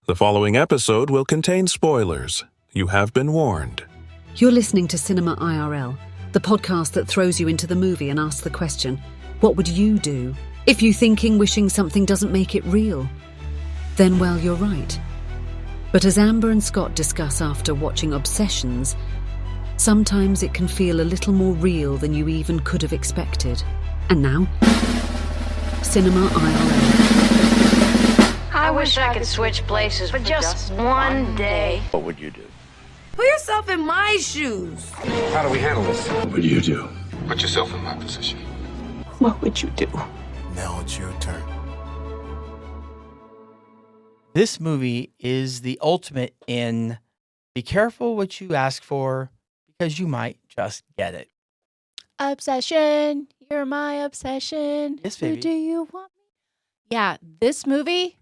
The following episode will contain spoilers. You have been warned. You're listening to Cinema IRL, the podcast that throws you into the movie and asks the question, what would you do if you wishing something doesn't make it real? Then, well, you're right. But as Amber and Scott discuss after watching Obsessions, sometimes it can feel a little more real than you even could have expected. And now, Cinema IRL. I wish I could switch places for just one day. What would you do? Put yourself in my shoes. How do we handle this? What would you do? Put yourself in my position. What would you do? Now it's your turn. This movie is the ultimate in be careful what you ask for because you might just get it. Obsession, you're my obsession. Yes, Who baby. do you want me? Yeah, this movie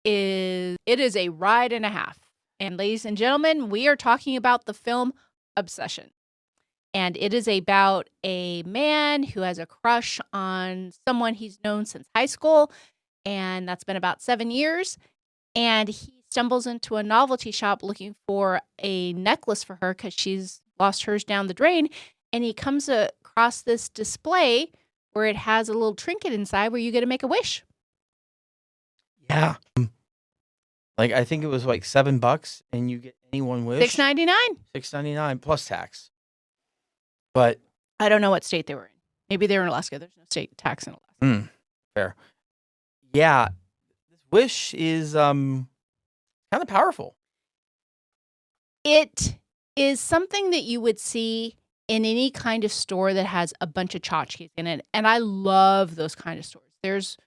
is a ride and a half. And ladies and gentlemen, we are talking about the film Obsession. And it is about a man who has a crush on someone he's known since high school, and that's been about 7 years. And he stumbles into a novelty shop looking for a necklace for her because she's lost hers down the drain. And he comes across this display where it has a little trinket inside where you get to make a wish. Yeah. Like, I think it was like $7 and you get any one wish. $6.99. $6.99 plus tax. But I don't know what state they were in. Maybe they were in Alaska. There's no state tax in Alaska. fair. Yeah. This wish is kind of powerful. It is something that you would see in any kind of store that has a bunch of tchotchkes in it. And I love those kind of stores. There's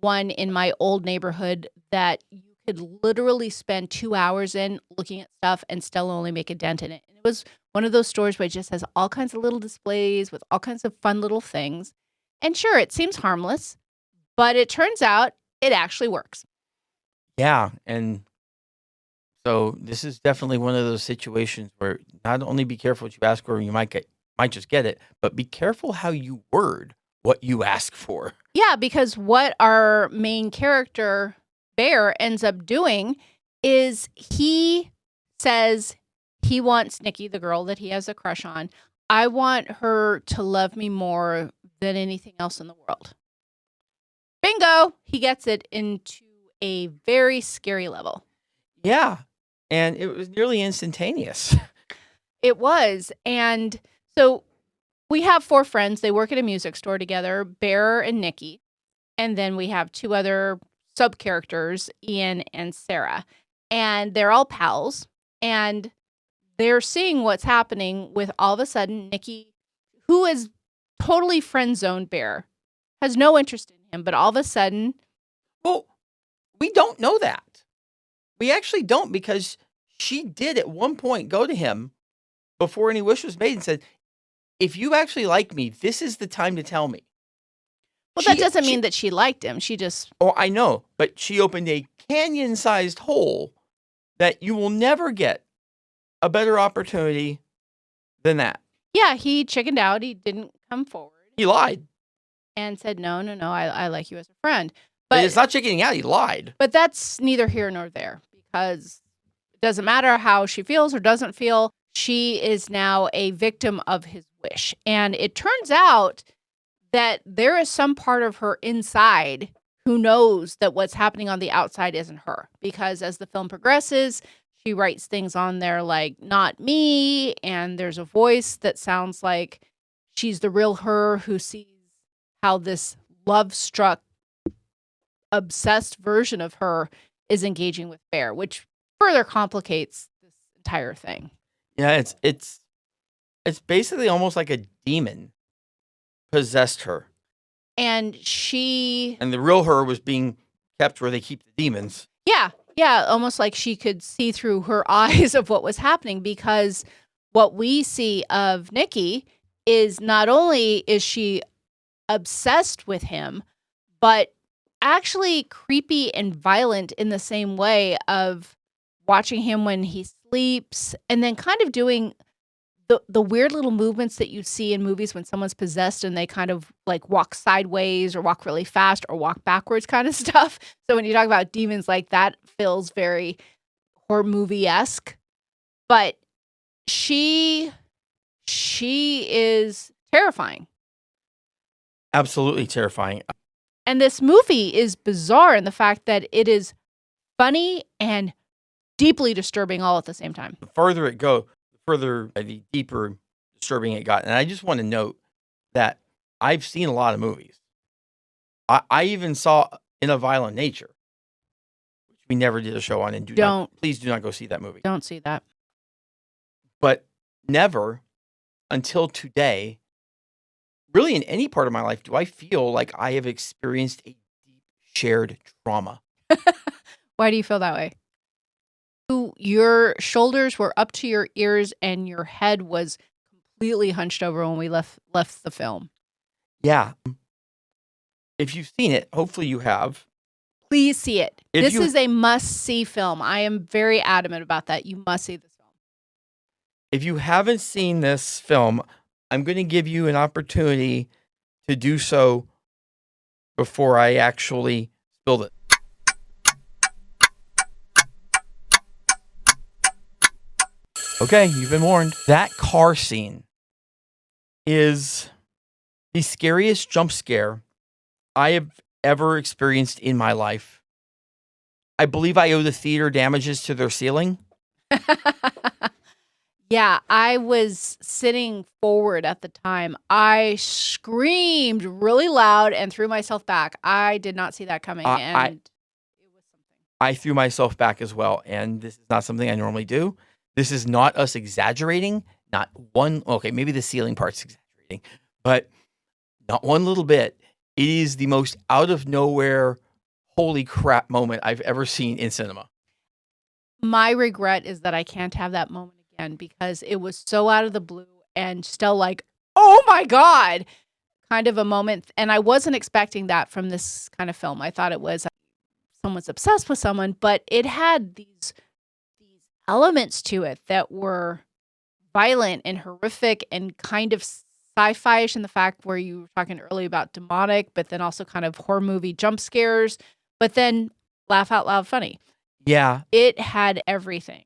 one in my old neighborhood that you could literally spend 2 hours in looking at stuff and still only make a dent in it. And it was one of those stores where it just has all kinds of little displays with all kinds of fun little things. And sure, it seems harmless, but it turns out it actually works. Yeah. And so this is definitely one of those situations where not only be careful what you ask for, you might just get it, but be careful how you word what you ask for. Yeah, because what our main character, Bear, ends up doing is he says he wants Nikki, the girl that he has a crush on. I want her to love me more than anything else in the world. Bingo! He gets it into a very scary level. Yeah. And it was nearly instantaneous. It was. And so we have 4 friends. They work at a music store together, Bear and Nikki. And then we have 2 other sub-characters, Ian and Sarah. And they're all pals. And they're seeing what's happening with all of a sudden Nikki, who is totally friend-zoned Bear, has no interest in him. But all of a sudden... Well, we don't know that. We actually don't, because she did at one point go to him before any wish was made and said, if you actually like me, this is the time to tell me. Well, that doesn't mean that she liked him. She just... Oh, I know. But she opened a canyon-sized hole that you will never get a better opportunity than that. Yeah, he chickened out. He didn't come forward. He lied. And said, no, I like you as a friend. But it's not chickening out. He lied. But that's neither here nor there, because it doesn't matter how she feels or doesn't feel. She is now a victim of his wish. And it turns out that there is some part of her inside who knows that what's happening on the outside isn't her. Because as the film progresses, she writes things on there like, not me. And there's a voice that sounds like she's the real her who sees how this love-struck, obsessed version of her is engaging with Bear, which further complicates this entire thing. Yeah, it's basically almost like a demon possessed her. And the real her was being kept where they keep the demons. Yeah, almost like she could see through her eyes of what was happening, because what we see of Nikki is not only is she obsessed with him, but actually creepy and violent in the same way of watching him when he sleeps, and then kind of doing the weird little movements that you see in movies when someone's possessed and they kind of like walk sideways or walk really fast or walk backwards kind of stuff. So when you talk about demons, like that feels very horror movie-esque. But she is terrifying. Absolutely terrifying. And this movie is bizarre in the fact that it is funny and deeply disturbing all at the same time. The further it goes, the deeper disturbing it got. And I just want to note that I've seen a lot of movies. I even saw In a Violent Nature, which we never did a show on. And please do not go see that movie. Don't see that. But never until today, really in any part of my life, do I feel like I have experienced a deep shared trauma. Why do you feel that way? Your shoulders were up to your ears and your head was completely hunched over when we left the film. Yeah. If you've seen it, hopefully you have. Please see it. This is a must-see film. I am very adamant about that. You must see this film. If you haven't seen this film, I'm going to give you an opportunity to do so before I actually spill it. Okay, you've been warned. That car scene is the scariest jump scare I have ever experienced in my life. I believe I owe the theater damages to their ceiling. Yeah, I was sitting forward at the time. I screamed really loud and threw myself back. I did not see that coming, and it was something. I threw myself back as well, and this is not something I normally do. This is not us exaggerating. Not one. Okay, maybe the ceiling part's exaggerating, but not one little bit. It is the most out of nowhere, holy crap moment I've ever seen in cinema. My regret is that I can't have that moment again because it was so out of the blue and still like, oh my God, kind of a moment. And I wasn't expecting that from this kind of film. I thought it was someone's obsessed with someone, but it had these elements to it that were violent and horrific and kind of sci-fi-ish in the fact where you were talking earlier about demonic, but then also kind of horror movie jump scares, but then laugh out loud funny. Yeah. It had everything.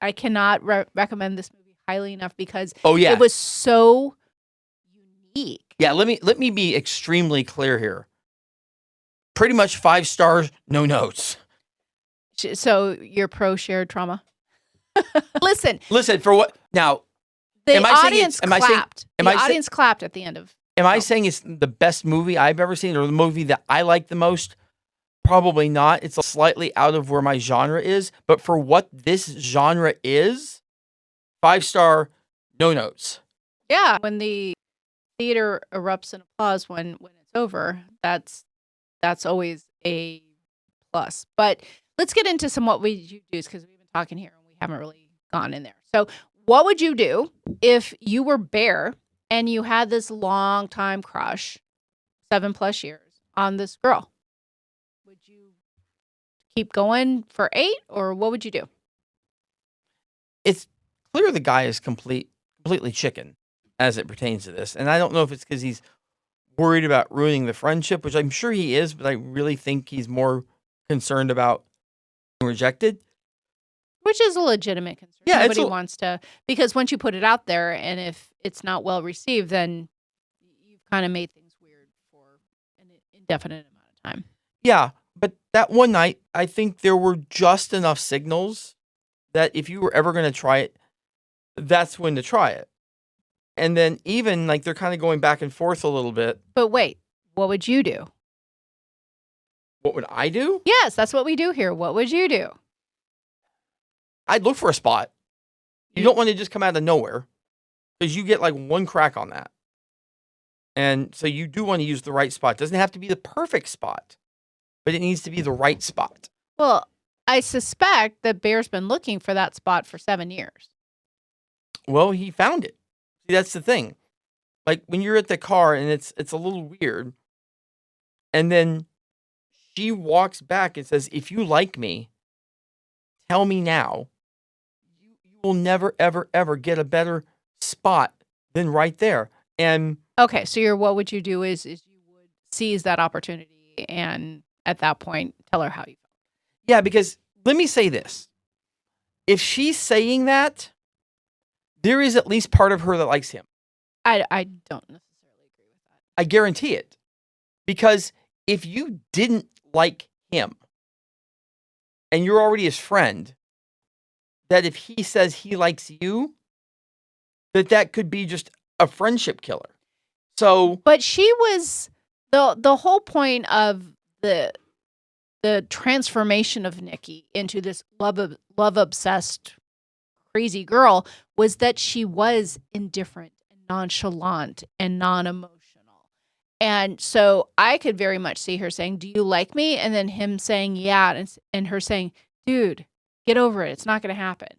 I cannot recommend this movie highly enough because it was so unique. Yeah, let me be extremely clear here. Pretty much 5 stars, no notes. So you're pro shared trauma? Listen, for what? Now, the audience clapped. The audience clapped at the end of. Am I saying it's the best movie I've ever seen or the movie that I like the most? Probably not. It's slightly out of where my genre is, but for what this genre is, 5-star, no notes. Yeah, when the theater erupts in applause when it's over, that's always a plus. But let's get into some what would you do because we've been talking here and we haven't really gone in there. So what would you do if you were Bear and you had this long time crush, 7+ years, on this girl? Would you keep going for 8 or what would you do? It's clear the guy is completely chicken as it pertains to this. And I don't know if it's because he's worried about ruining the friendship, which I'm sure he is, but I really think he's more concerned about being rejected. Which is a legitimate concern. Yeah, nobody wants to, because once you put it out there and if it's not well received, then you've kind of made things weird for an indefinite amount of time. Yeah, but that one night, I think there were just enough signals that if you were ever going to try it, that's when to try it. And then even like they're kind of going back and forth a little bit. But wait, what would you do? What would I do? Yes, that's what we do here. What would you do? I'd look for a spot. You don't want to just come out of nowhere because you get like one crack on that. And so you do want to use the right spot. It doesn't have to be the perfect spot, but it needs to be the right spot. Well, I suspect that Bear's been looking for that spot for 7 years. Well, he found it. See, that's the thing. Like when you're at the car and it's a little weird. And then she walks back and says, if you like me, tell me now. You will never, ever, ever get a better spot than right there. And Okay, so what would you do is you would seize that opportunity and at that point tell her how you feel. yeah, because let me say this. If she's saying that, there is at least part of her that likes him. I don't necessarily agree with that. I guarantee it. Because if you didn't like him and you're already his friend, that if he says he likes you, that could be just a friendship killer. So, But she was the whole point of the transformation of Nikki into this love obsessed crazy girl was that she was indifferent and nonchalant and non-emotional. And so I could very much see her saying, "Do you like me?" And then him saying, "Yeah," and her saying, "Dude, get over it. It's not going to happen."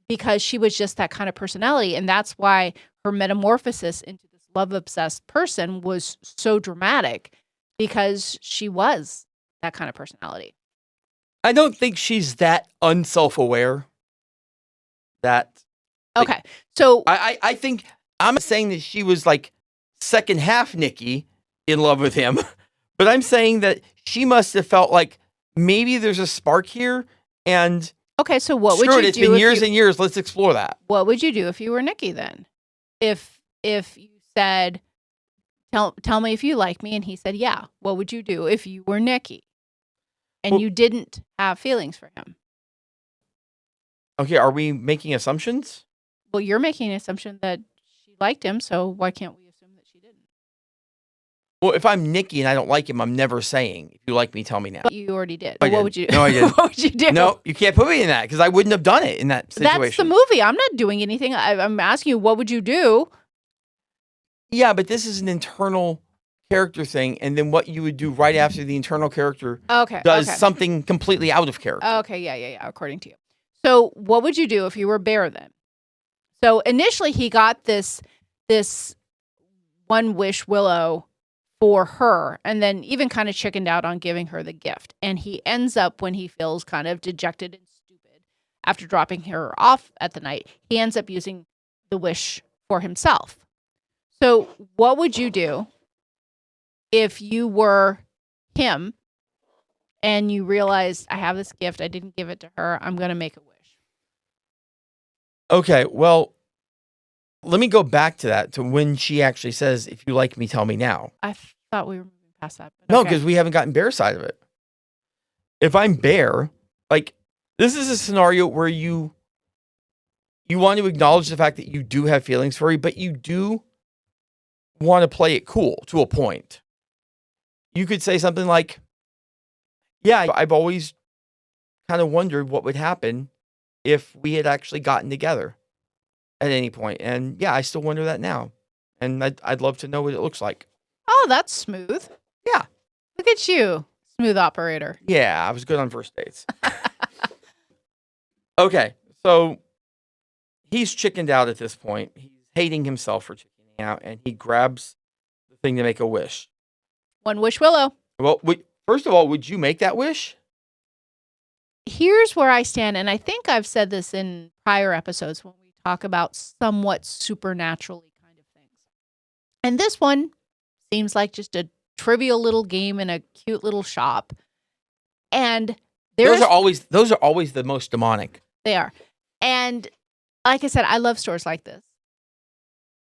Because she was just that kind of personality, and that's why her metamorphosis into this love-obsessed person was so dramatic, because she was that kind of personality. I don't think she's that unself-aware. Okay, so I think I'm saying that she was like second half Nikki in love with him, but I'm saying that she must have felt like maybe there's a spark here, and okay, so what would screw you it, it's do? been years and years. Let's explore that. What would you do if you were Nikki then? If you said, "Tell me if you like me," and he said, "Yeah," what would you do if you were Nikki and Well- you didn't have feelings for him? Okay, are we making assumptions? Well, you're making an assumption that she liked him, so why can't we assume that she didn't? Well, if I'm Nikki and I don't like him, I'm never saying, if you like me, tell me now. But you already did. I What didn't. would you? No, I didn't. What would you do? No, you can't put me in that because I wouldn't have done it in that situation. That's the movie. I'm not doing anything. I'm asking you, what would you do? Yeah, but this is an internal character thing, and then what you would do right after the internal character Okay. does okay. something completely out of character. Okay, yeah, according to you. So what would you do if you were Bear then? So initially he got this one wish Willow for her, and then even kind of chickened out on giving her the gift. And he ends up, when he feels kind of dejected and stupid after dropping her off at the night, he ends up using the wish for himself. So what would you do if you were him and you realized, I have this gift, I didn't give it to her, I'm going to make a wish? Okay, well, let me go back to that, to when she actually says, if you like me, tell me now. I thought we were moving past that. But No, okay. because we haven't gotten Bear's side of it. If I'm Bear, like, this is a scenario where you want to acknowledge the fact that you do have feelings for her, but you do want to play it cool to a point. You could say something like, yeah, I've always kind of wondered what would happen if we had actually gotten together at any point. And yeah, I still wonder that now. And I'd love to know what it looks like. Oh, that's smooth. Yeah. Look at you, smooth operator. Yeah, I was good on first dates. Okay, so he's chickened out at this point. He's hating himself for chickening out, and he grabs the thing to make a wish. One wish Willow. Well, first of all, would you make that wish? Here's where I stand, and I think I've said this in prior episodes when we talk about somewhat supernaturally kind of things. And this one seems like just a trivial little game in a cute little shop. And Those are always the most demonic. They are. And like I said, I love stores like this.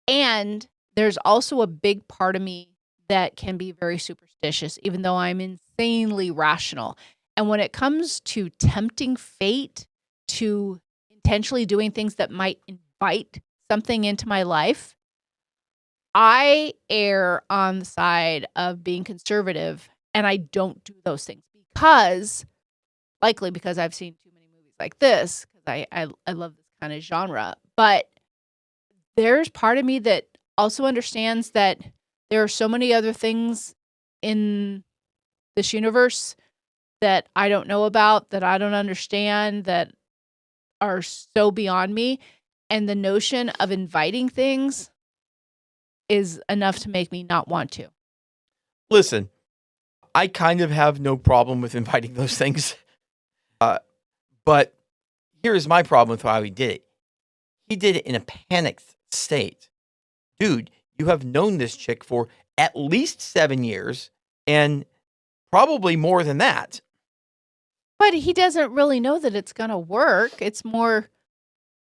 And there's also a big part of me that can be very superstitious, even though I'm insanely rational. And when it comes to tempting fate, to intentionally doing things that might invite something into my life, I err on the side of being conservative, and I don't do those things likely because I've seen too many movies like this, because I love this kind of genre. But there's part of me that also understands that there are so many other things in this universe that I don't know about, that I don't understand, that are so beyond me. And the notion of inviting things is enough to make me not want to. Listen, I kind of have no problem with inviting those things. But here's my problem with how he did it. He did it in a panicked state. Dude, you have known this chick for at least 7 years and probably more than that. But he doesn't really know that it's going to work. It's more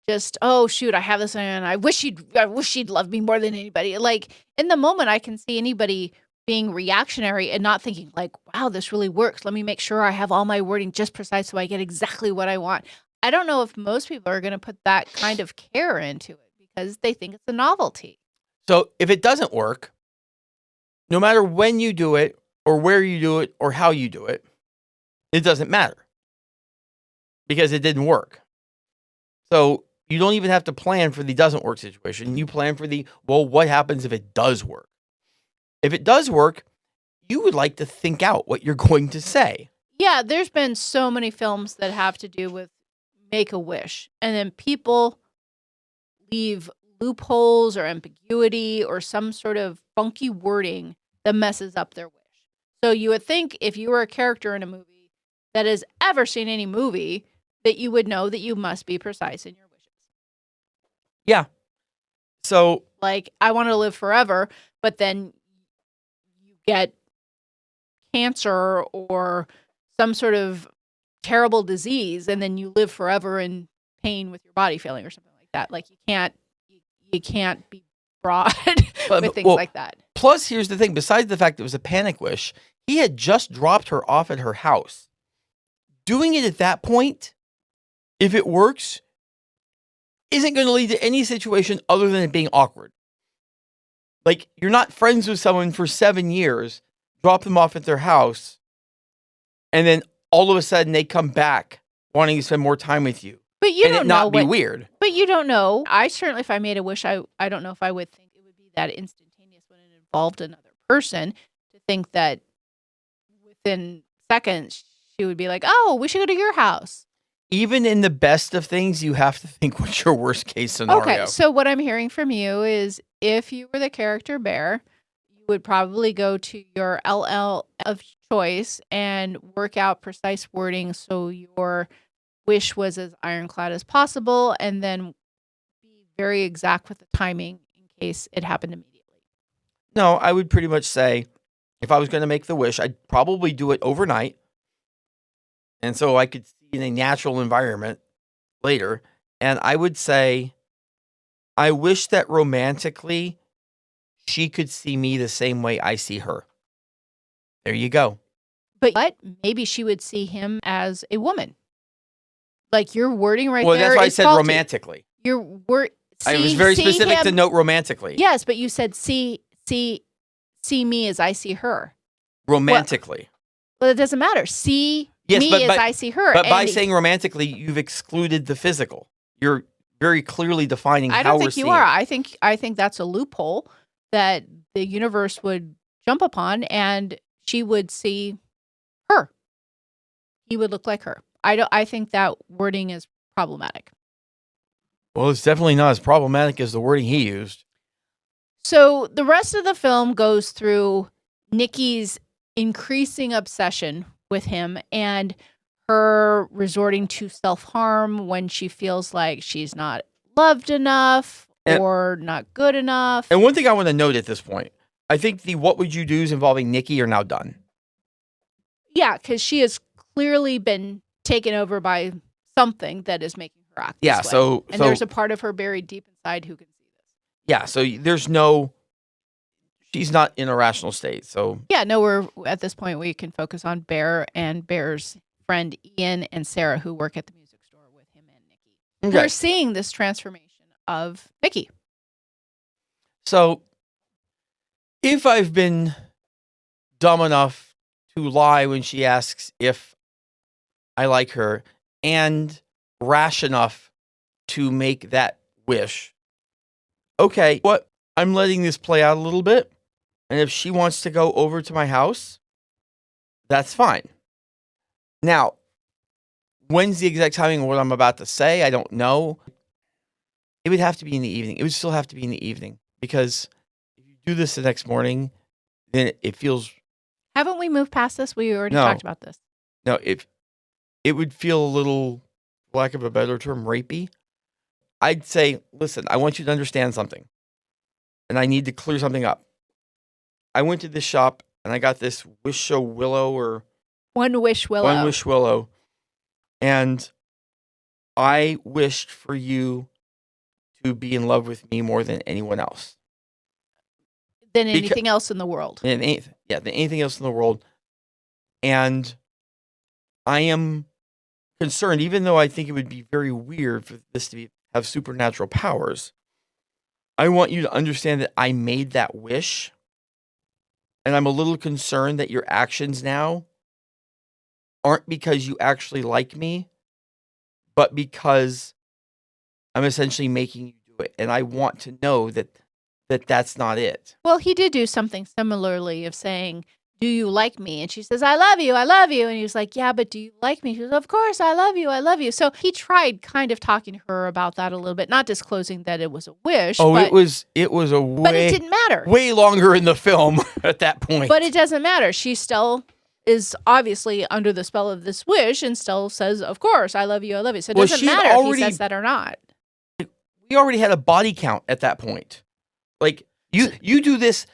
just, oh, shoot, I have this and I wish she'd love me more than anybody. Like, in the moment, I can see anybody being reactionary and not thinking like, wow, this really works. Let me make sure I have all my wording just precise so I get exactly what I want. I don't know if most people are going to put that kind of care into it because they think it's a novelty. So if it doesn't work, no matter when you do it or where you do it or how you do it, it doesn't matter because it didn't work. So you don't even have to plan for the doesn't work situation. You plan for the, well, what happens if it does work? If it does work, you would like to think out what you're going to say. Yeah, there's been so many films that have to do with Make-A-Wish, and then people leave loopholes or ambiguity or some sort of funky wording that messes up their wish. So you would think if you were a character in a movie that has ever seen any movie, that you would know that you must be precise in your wishes. Yeah. So, like, I want to live forever, but then you get cancer or some sort of terrible disease, and then you live forever in pain with your body failing or something like that. Like, you can't be broad with things like that. Plus, here's the thing. Besides the fact it was a panic wish, he had just dropped her off at her house. Doing it at that point, if it works, isn't going to lead to any situation other than it being awkward. Like, you're not friends with someone for 7 years, drop them off at their house, and then all of a sudden they come back wanting to spend more time with you. But you and don't it not know be weird. But you don't know. I certainly, if I made a wish, I don't know if I would think it would be that instantaneous when it involved another person, to think that within seconds she would be like, oh, we should go to your house. Even in the best of things, you have to think what's your worst case scenario. Okay, so what I'm hearing from you is if you were the character Bear, you would probably go to your LL of choice and work out precise wording so your wish was as ironclad as possible, and then be very exact with the timing in case it happened immediately. No, I would pretty much say if I was going to make the wish, I'd probably do it overnight. And so I could see in a natural environment later. And I would say, I wish that romantically she could see me the same way I see her. There you go. But maybe she would see him as a woman. Like your wording right there. Well, that's why I said faulty. romantically. Your word. I was very specific to note romantically. Yes, but you said see me as I see her. Romantically. Well, it doesn't matter. See me as I see her. But by saying romantically, you've excluded the physical. You're very clearly defining how we're seeing. I don't think you are. I think that's a loophole that the universe would jump upon, and she would see her. He would look like her. I think that wording is problematic. Well, it's definitely not as problematic as the wording he used. So the rest of the film goes through Nikki's increasing obsession with him and her resorting to self-harm when she feels like she's not loved enough or not good enough. And one thing I want to note at this point, I think the what would you do's involving Nikki are now done. Yeah, because she has clearly been taken over by something that is making her act this way. So there's a part of her buried deep inside who can see this. Yeah, so she's not in a rational state. So yeah, no, we're at this point we can focus on Bear and Bear's friend Ian and Sarah who work at the music store with him and Nikki. Okay. We're seeing this transformation of Nikki. So if I've been dumb enough to lie when she asks if I like her and rash enough to make that wish, okay, what? I'm letting this play out a little bit. And if she wants to go over to my house, that's fine. Now, when's the exact timing of what I'm about to say? I don't know. It would have to be in the evening. It would still have to be in the evening because if you do this the next morning, then it feels... Haven't we moved past this? We already talked about this. No, it would feel a little, for lack of a better term, rapey. I'd say, listen, I want you to understand something, and I need to clear something up. I went to this shop, and I got this One Wish Willow, and I wished for you to be in love with me more than anyone else. Than anything else in the world. Than anything else in the world. And I am concerned, even though I think it would be very weird for this to have supernatural powers. I want you to understand that I made that wish, and I'm a little concerned that your actions now aren't because you actually like me, but because I'm essentially making you do it. And I want to know that that's not it. Well, he did do something similarly of saying, do you like me? And she says, I love you. I love you. And he was like, yeah, but do you like me? She goes, of course, I love you. I love you. So he tried kind of talking to her about that a little bit, not disclosing that it was a wish. Oh, but, it was a but it didn't matter. Way longer in the film at that point. But it doesn't matter. She still is obviously under the spell of this wish and still says, of course, I love you. I love you. So it doesn't matter if he says that or not. We already had a body count at that point. Like, you do this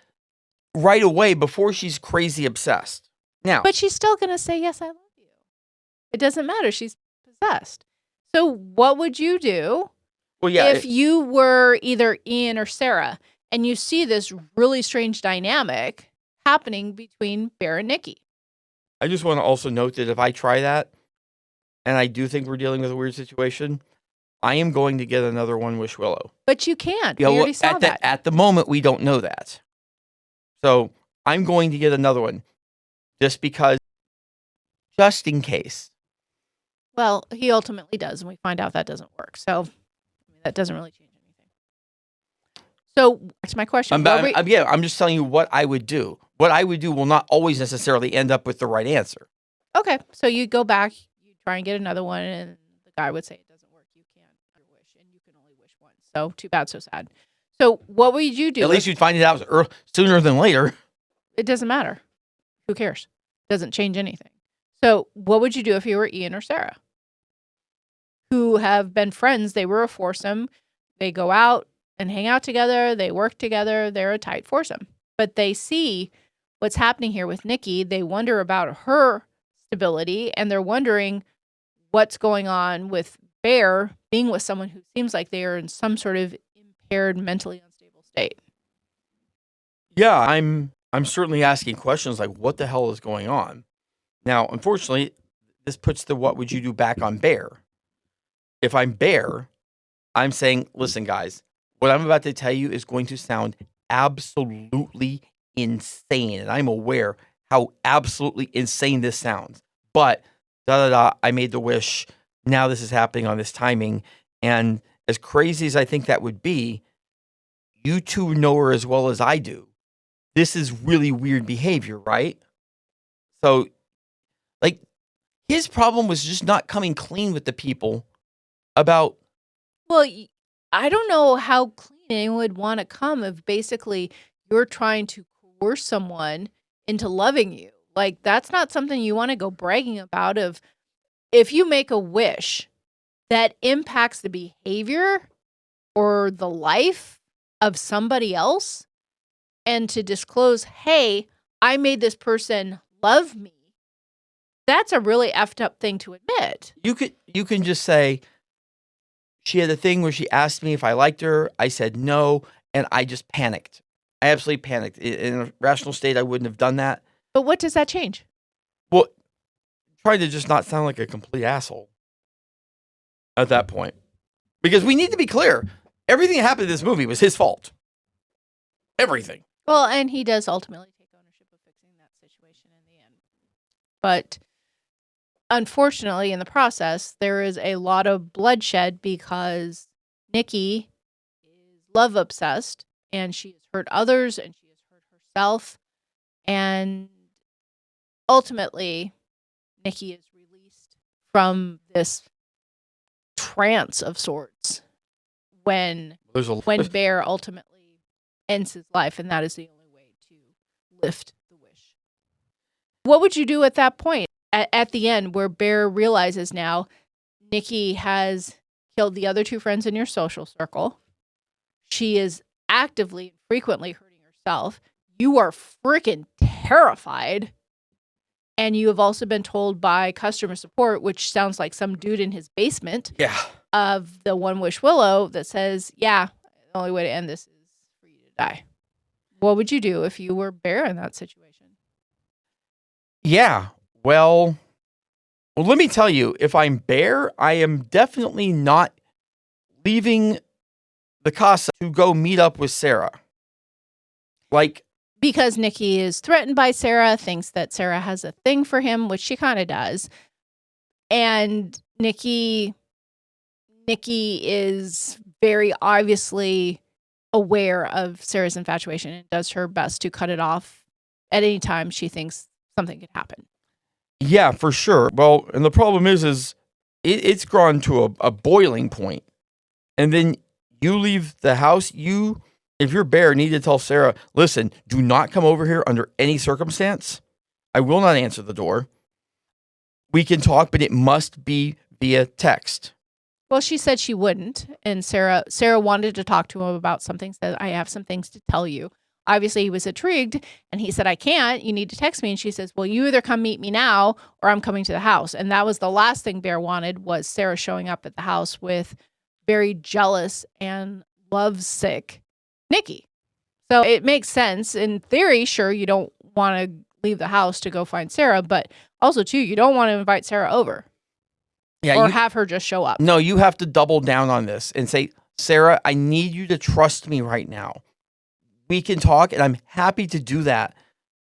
right away before she's crazy obsessed. Now, but she's still going to say, yes, I love you. It doesn't matter. She's possessed. So what would you do if you were either Ian or Sarah and you see this really strange dynamic happening between Bear and Nikki? I just want to also note that if I try that, and I do think we're dealing with a weird situation, I am going to get another One Wish Willow. But you can't. We already saw that. At the moment, we don't know that. So I'm going to get another one just in case. Well, he ultimately does, and we find out that doesn't work. So that doesn't really change anything. So that's my question. I'm just telling you what I would do. What I would do will not always necessarily end up with the right answer. Okay. So you go back, you try and get another one, and the guy would say it doesn't work. You can't wish, and you can only wish once. So too bad, so sad. So what would you do? At least you'd find it out sooner than later. It doesn't matter. Who cares? It doesn't change anything. So what would you do if you were Ian or Sarah, who have been friends? They were a foursome. They go out and hang out together. They work together. They're a tight foursome. But they see what's happening here with Nikki. They wonder about her stability, and they're wondering what's going on with Bear being with someone who seems like they are in some sort of impaired, mentally unstable state. Yeah, I'm certainly asking questions like, what the hell is going on? Now, unfortunately, this puts the what would you do back on Bear. If I'm Bear, I'm saying, listen, guys, what I'm about to tell you is going to sound absolutely insane. And I'm aware how absolutely insane this sounds. But, I made the wish. Now this is happening on this timing. And as crazy as I think that would be, you two know her as well as I do. This is really weird behavior, right? So, like, his problem was just not coming clean with the people about... Well, I don't know how clean anyone would want to come if basically you're trying to coerce someone into loving you. Like, that's not something you want to go bragging about. If you make a wish that impacts the behavior or the life of somebody else, and to disclose, hey, I made this person love me, that's a really effed up thing to admit. You can just say, she had a thing where she asked me if I liked her. I said no, and I just panicked. I absolutely panicked. In a rational state, I wouldn't have done that. But what does that change? Well, trying to just not sound like a complete asshole at that point. Because we need to be clear. Everything that happened in this movie was his fault. Everything. Well, and he does ultimately take ownership of fixing that situation in the end. But unfortunately, in the process, there is a lot of bloodshed because Nikki is love obsessed and she has hurt others and she has hurt herself. And ultimately, Nikki is released from this trance of sorts when Bear ultimately ends his life, and that is the only way to lift the wish. What would you do at that point? At the end, where Bear realizes now Nikki has killed the other two friends in your social circle. She is actively, frequently hurting herself. You are freaking terrified. And you have also been told by customer support, which sounds like some dude in his basement of the One Wish Willow that says, yeah, the only way to end this is for you to die. What would you do if you were Bear in that situation? Yeah. Well, let me tell you, if I'm Bear, I am definitely not leaving the casa to go meet up with Sarah. Because Nikki is threatened by Sarah, thinks that Sarah has a thing for him, which she kind of does. And Nikki is very obviously aware of Sarah's infatuation and does her best to cut it off at any time she thinks something could happen. Yeah, for sure. Well, and the problem is it's gone to a boiling point. And then you leave the house, if you're Bear, need to tell Sarah, listen, do not come over here under any circumstance. I will not answer the door. We can talk, but it must be via text. Well, she said she wouldn't. And Sarah wanted to talk to him about something, said, I have some things to tell you. Obviously, he was intrigued, and he said, I can't. You need to text me. And she says, well, you either come meet me now, or I'm coming to the house. And that was the last thing Bear wanted, was Sarah showing up at the house with very jealous and lovesick Nikki. So it makes sense. In theory, sure, you don't want to leave the house to go find Sarah, but also, too, you don't want to invite Sarah over. Yeah, or have her just show up. No, you have to double down on this and say, Sarah, I need you to trust me right now. We can talk, and I'm happy to do that,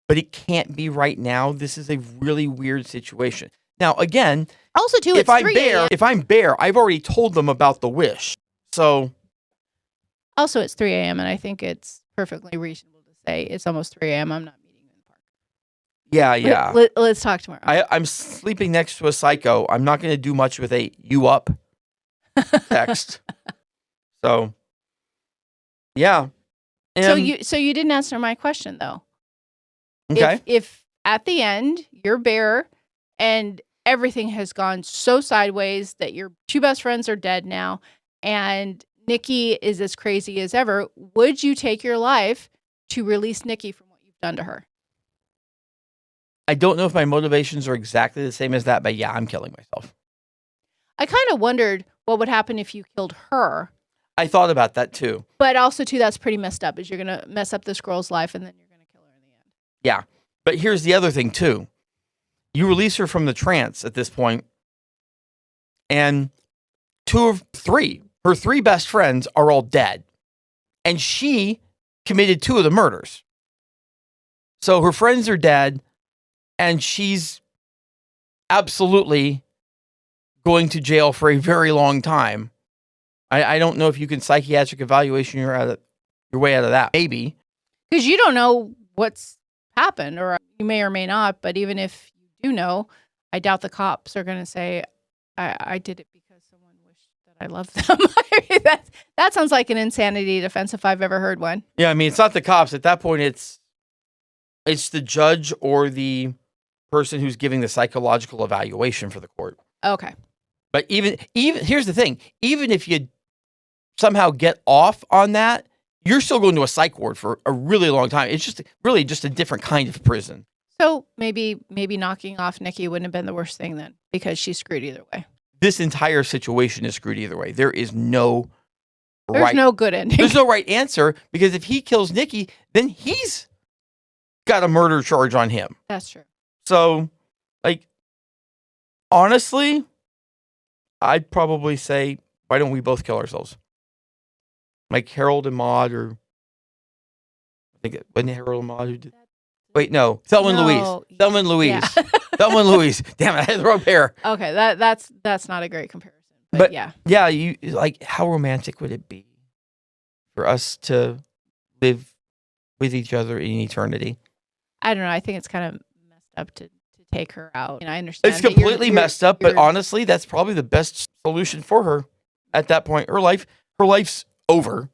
but it can't be right now. This is a really weird situation. Now, again, also, too, if I'm Bear, I've already told them about the wish. So, also, it's 3 a.m., and I think it's perfectly reasonable to say it's almost 3 a.m. I'm not meeting you in the park. Yeah. Let's talk tomorrow. I'm sleeping next to a psycho. I'm not going to do much with a you up text. So, yeah. So you didn't answer my question, though. Okay. If at the end you're Bear and everything has gone so sideways that your two best friends are dead now and Nikki is as crazy as ever, would you take your life to release Nikki from what you've done to her? I don't know if my motivations are exactly the same as that, but yeah, I'm killing myself. I kind of wondered what would happen if you killed her. I thought about that too. But also, too, that's pretty messed up, is you're going to mess up this girl's life and then you're going to kill her in the end. Yeah. But here's the other thing, too. You release her from the trance at this point, and her three best friends are all dead. And she committed 2 of the murders. So her friends are dead, and she's absolutely going to jail for a very long time. I don't know if you can psychiatric evaluation your way out of that. Maybe. Because you don't know what's happened, or you may or may not, but even if you do know, I doubt the cops are going to say, I did it because someone wished that I loved them. I mean, that sounds like an insanity defense if I've ever heard one. Yeah, I mean, it's not the cops. At that point, it's the judge or the person who's giving the psychological evaluation for the court. Okay. But even here's the thing. Even if you somehow get off on that, you're still going to a psych ward for a really long time. It's just really just a different kind of prison. So maybe knocking off Nikki wouldn't have been the worst thing then, because she's screwed either way. This entire situation is screwed either way. There's no good ending. There's no right answer, because if he kills Nikki, then he's got a murder charge on him. That's true. So, honestly, I'd probably say, why don't we both kill ourselves? Like Harold and Maude, or I think it wasn't Harold and Maude who did. Wait, no, Thelma and Louise. Thelma and Louise. Yeah. Thelma and Louise. Damn it, I had the wrong pair. Okay, that's not a great comparison. But yeah. Yeah, you how romantic would it be for us to live with each other in eternity? I don't know. I think it's kind of messed up to take her out. And I understand it's completely messed up, but honestly, that's probably the best solution for her at that point. Her life's over.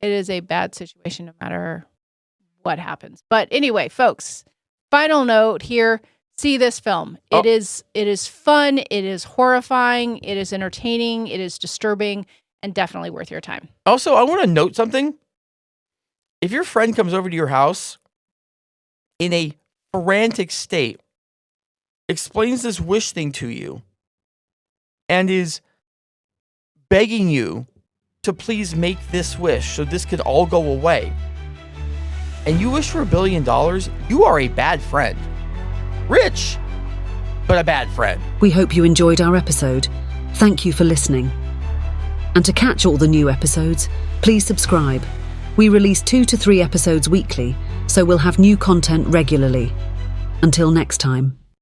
It is a bad situation no matter what happens. But anyway, folks, final note here. see this film. Oh. It is fun, it is horrifying, it is entertaining, it is disturbing, and definitely worth your time. Also, I want to note something. If your friend comes over to your house in a frantic state, explains this wish thing to you, and is begging you to please make this wish so this could all go away, and you wish for $1 billion, you are a bad friend. Rich, but a bad friend. We hope you enjoyed our episode. Thank you for listening. And to catch all the new episodes, please subscribe. We release 2 to 3 episodes weekly, so we'll have new content regularly. Until next time.